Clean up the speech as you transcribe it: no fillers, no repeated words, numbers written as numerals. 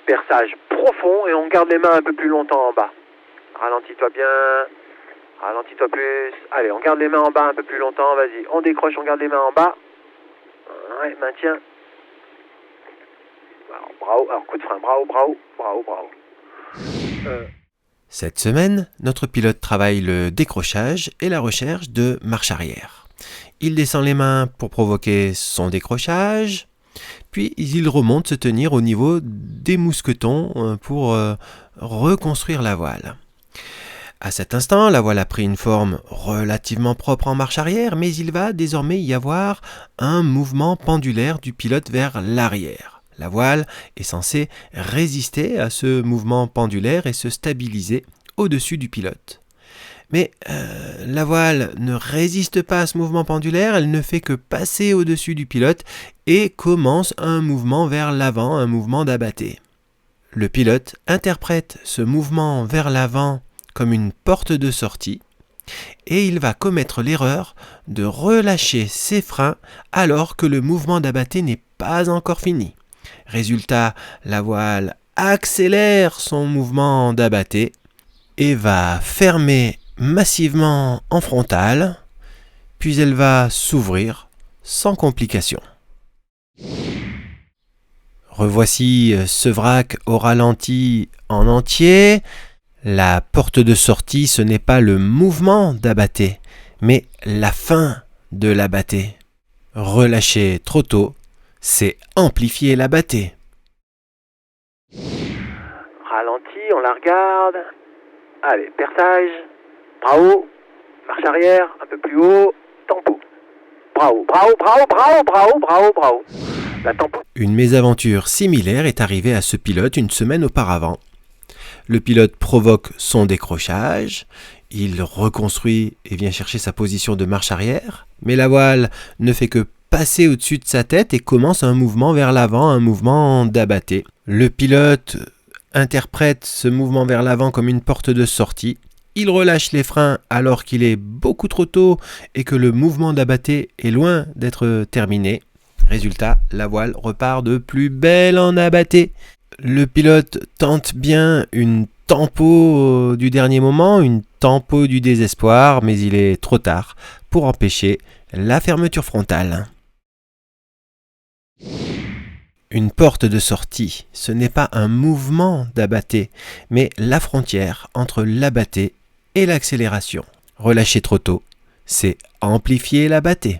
Perçage profond et on garde les mains un peu plus longtemps en bas. Ralentis-toi bien. Ralentis-toi plus. Allez, on garde les mains en bas un peu plus longtemps. Vas-y, on décroche, on garde les mains en bas. Ouais, maintiens. Alors, bravo. Alors, coup de frein. Bravo, bravo, bravo, bravo. Cette semaine, notre pilote travaille le décrochage et la recherche de marche arrière. Il descend les mains pour provoquer son décrochage, puis il remonte se tenir au niveau des mousquetons pour reconstruire la voile. À cet instant, la voile a pris une forme relativement propre en marche arrière, mais il va désormais y avoir un mouvement pendulaire du pilote vers l'arrière. La voile est censée résister à ce mouvement pendulaire et se stabiliser au-dessus du pilote. Mais la voile ne résiste pas à ce mouvement pendulaire, elle ne fait que passer au-dessus du pilote et commence un mouvement vers l'avant, un mouvement d'abatté. Le pilote interprète ce mouvement vers l'avant comme une porte de sortie et il va commettre l'erreur de relâcher ses freins alors que le mouvement d'abatté n'est pas encore fini. Résultat, la voile accélère son mouvement d'abatté et va fermer massivement en frontale, puis elle va s'ouvrir sans complication. Revoici ce vrac au ralenti en entier. La porte de sortie, ce n'est pas le mouvement d'abatté, mais la fin de l'abatté. Relâcher trop tôt, c'est amplifier l'abatté. Ralentis, on la regarde. Allez, perçage. Bravo. Marche arrière, un peu plus haut. Tempo. Bravo, bravo, bravo, bravo, bravo, bravo, bravo. La tempo. Une mésaventure similaire est arrivée à ce pilote une semaine auparavant. Le pilote provoque son décrochage, il reconstruit et vient chercher sa position de marche arrière, mais la voile ne fait que passer au-dessus de sa tête et commence un mouvement vers l'avant, un mouvement d'abatté. Le pilote interprète ce mouvement vers l'avant comme une porte de sortie. Il relâche les freins alors qu'il est beaucoup trop tôt et que le mouvement d'abatté est loin d'être terminé. Résultat, la voile repart de plus belle en abatté. Le pilote tente bien une tempo du dernier moment, une tempo du désespoir, mais il est trop tard pour empêcher la fermeture frontale. Une porte de sortie, ce n'est pas un mouvement d'abatté, mais la frontière entre l'abatté et l'accélération. Relâcher trop tôt, c'est amplifier l'abatté.